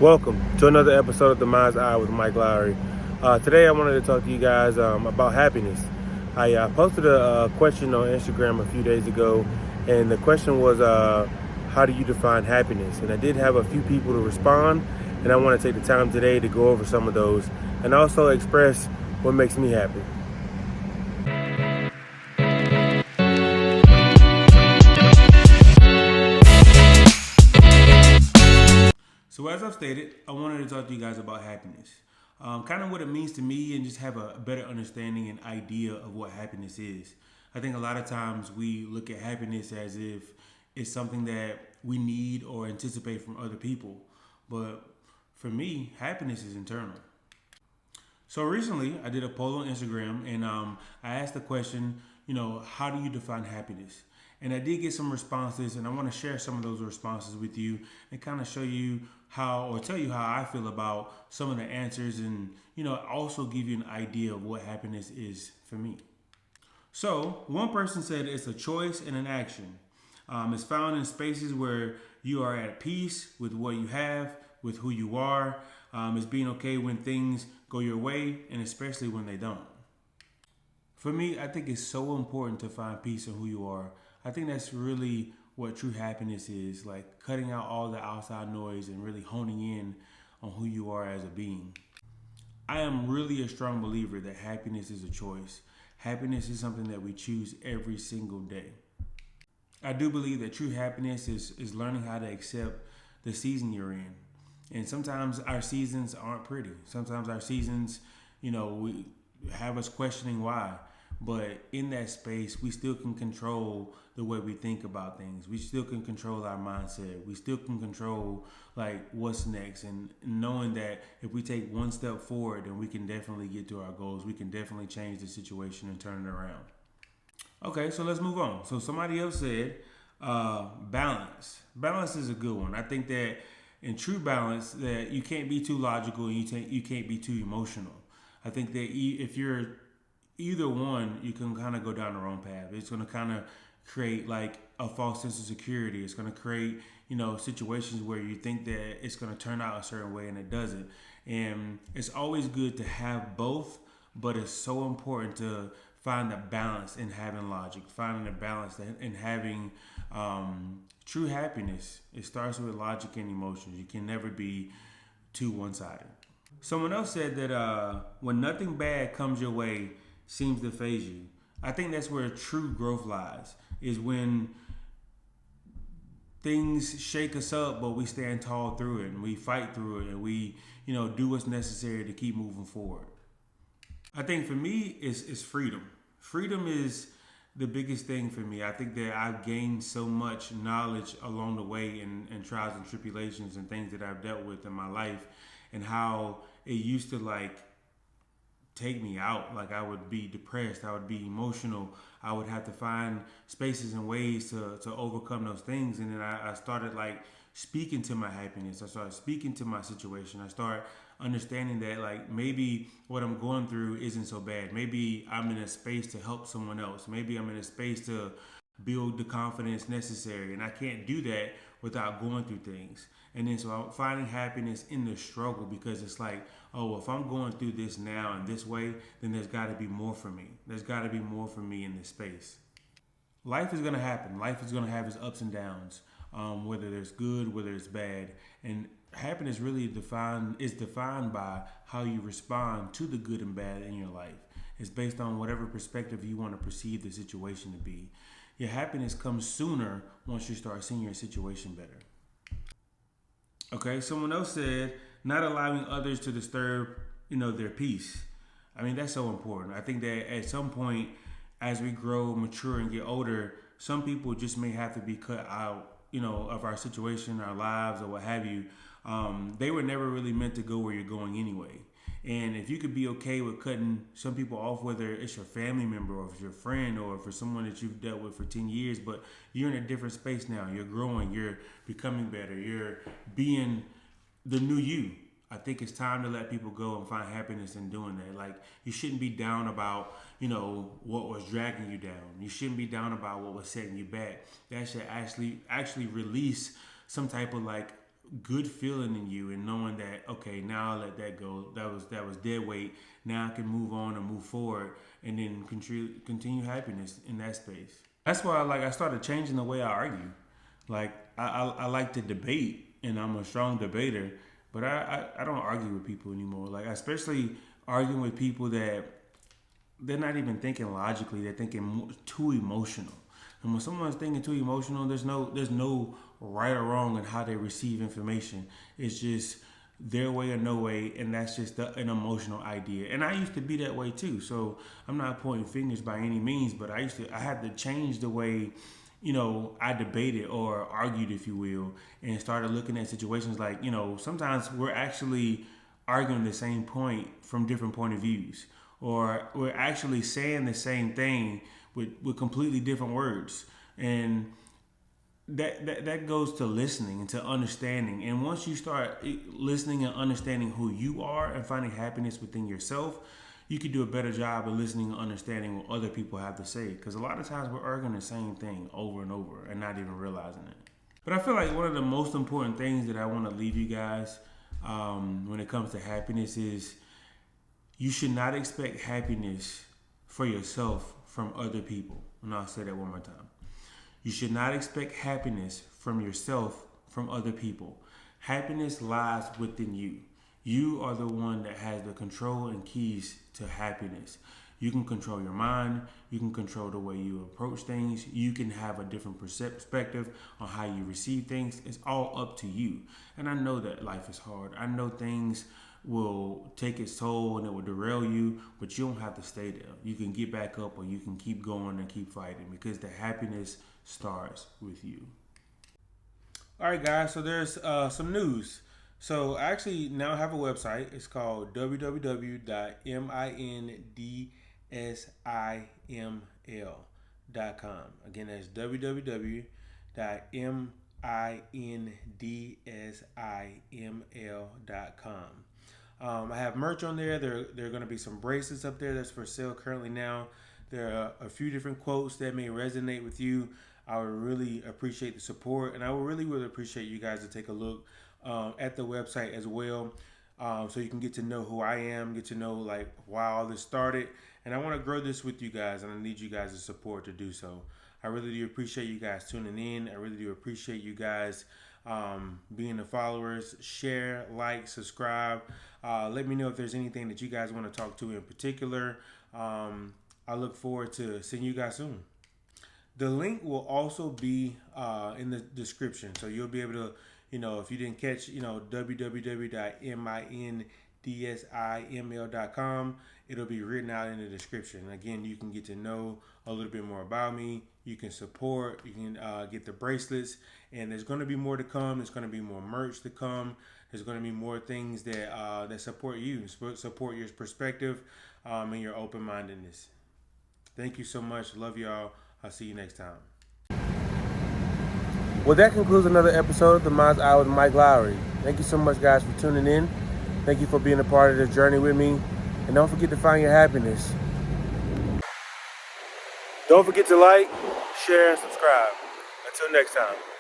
Welcome to another episode of The Mind's Eye with Mike Lowry. Today I wanted to talk to you guys about happiness. I posted a question on Instagram a few days ago, and the question was, how do you define happiness? And I did have a few people to respond, and I want to take the time today to go over some of those and also express what makes me happy. So as I've stated, I wanted to talk to you guys about happiness. Kind of what it means to me and just have a better understanding and idea of what happiness is. I think a lot of times we look at happiness as if it's something that we need or anticipate from other people. But for me, happiness is internal. So recently, I did a poll on Instagram, and I asked the question, how do you define happiness? And I did get some responses, and I want to share some of those responses with you and kind of show you how, or tell you how I feel about some of the answers, and also give you an idea of what happiness is for me. So one person said it's a choice and an action. It's found in spaces where you are at peace with what you have, with who you are. It's being okay when things go your way, and especially when they don't. For me, I think it's so important to find peace in who you are. I think that's really what true happiness is, like cutting out all the outside noise and really honing in on who you are as a being. I am really a strong believer that happiness is a choice. Happiness is something that we choose every single day. I do believe that true happiness is learning how to accept the season you're in. And sometimes our seasons aren't pretty. Sometimes our seasons, we have us questioning why. But in that space, we still can control the way we think about things. We still can control our mindset. We still can control what's next. And knowing that if we take one step forward, then we can definitely get to our goals. We can definitely change the situation and turn it around. Okay, so let's move on. So somebody else said balance. Balance is a good one. I think that in true balance, that you can't be too logical and you can't be too emotional. I think that if you're either one, you can kind of go down the wrong path. It's going to kind of create like a false sense of security. It's going to create, situations where you think that it's going to turn out a certain way and it doesn't. And it's always good to have both, but it's so important to find a balance in having logic, finding a balance in having true happiness. It starts with logic and emotions. You can never be too one-sided. Someone else said that when nothing bad comes your way, seems to phase you. I think that's where true growth lies, is when things shake us up, but we stand tall through it and we fight through it and we, do what's necessary to keep moving forward. I think for me, it's freedom. Freedom is the biggest thing for me. I think that I've gained so much knowledge along the way in trials and tribulations and things that I've dealt with in my life, and how it used to take me out. Like I would be depressed, I would be emotional, I would have to find spaces and ways to overcome those things. And then I started speaking to my happiness. I started speaking to my situation. I started understanding that maybe what I'm going through isn't so bad. Maybe I'm in a space to help someone else. Maybe I'm in a space to build the confidence necessary. And I can't do that without going through things. And then so I'm finding happiness in the struggle, because it's if I'm going through this now in this way, then there's got to be more for me. There's got to be more for me in this space. Life is going to happen. Life is going to have its ups and downs, whether there's good, whether it's bad. And happiness really is defined by how you respond to the good and bad in your life. It's based on whatever perspective you want to perceive the situation to be. Your happiness comes sooner once you start seeing your situation better. Okay, someone else said not allowing others to disturb, their peace. I mean, that's so important. I think that at some point, as we grow, mature, and get older, some people just may have to be cut out, of our situation, our lives, or what have you. They were never really meant to go where you're going anyway. And if you could be okay with cutting some people off, whether it's your family member or if it's your friend or for someone that you've dealt with for 10 years, but you're in a different space now, you're growing, you're becoming better, you're being the new you. I think it's time to let people go and find happiness in doing that. You shouldn't be down about, what was dragging you down. You shouldn't be down about what was setting you back. That should actually release some type of good feeling in you and knowing that, okay, now I'll let that go. That was dead weight. Now I can move on and move forward and then continue happiness in that space. That's why I started changing the way I argue. Like I like to debate and I'm a strong debater, but I don't argue with people anymore. Like especially arguing with people that they're not even thinking logically, they're thinking too emotional. And when someone's thinking too emotional, there's no right or wrong in how they receive information. It's just their way or no way, and that's just an emotional idea. And I used to be that way too. So I'm not pointing fingers by any means, but I had to change the way, I debated or argued, if you will, and started looking at situations like, sometimes we're actually arguing the same point from different point of views, or we're actually saying the same thing with completely different words. And that goes to listening and to understanding. And once you start listening and understanding who you are and finding happiness within yourself, you can do a better job of listening and understanding what other people have to say. Because a lot of times we're arguing the same thing over and over and not even realizing it. But I feel like one of the most important things that I want to leave you guys when it comes to happiness is you should not expect happiness for yourself from other people. And I'll say that one more time. You should not expect happiness from yourself from other people. Happiness lies within you. You are the one that has the control and keys to happiness. You can control your mind. You can control the way you approach things. You can have a different perspective on how you receive things. It's all up to you. And I know that life is hard. I know things will take its toll and it will derail you, but you don't have to stay there. You can get back up, or you can keep going and keep fighting, because the happiness starts with you. All right, guys, so there's some news. So I actually now have a website. It's called www.mindsiml.com. Again, that's www.mindsiml.com. I have merch on there. There are going to be some bracelets up there that's for sale currently now. There are a few different quotes that may resonate with you. I would really appreciate the support, and I would really appreciate you guys to take a look at the website as well, so you can get to know who I am, get to know like why all this started. And I want to grow this with you guys, and I need you guys' support to do so. I really do appreciate you guys tuning in. I really do appreciate you guys being the followers. Share, like, subscribe. Let me know if there's anything that you guys want to talk to in particular. I look forward to seeing you guys soon. The link will also be in the description, so you'll be able to, if you didn't catch, www.mindsiml.com, it'll be written out in the description. Again, you can get to know a little bit more about me. You can support. You can get the bracelets, and there's going to be more to come. There's going to be more merch to come. There's going to be more things that support you, support your perspective, and your open-mindedness. Thank you so much. Love y'all. I'll see you next time. Well, that concludes another episode of The Mind's Eye with Mike Lowry. Thank you so much, guys, for tuning in. Thank you for being a part of this journey with me. And don't forget to find your happiness. Don't forget to like, share, and subscribe. Until next time.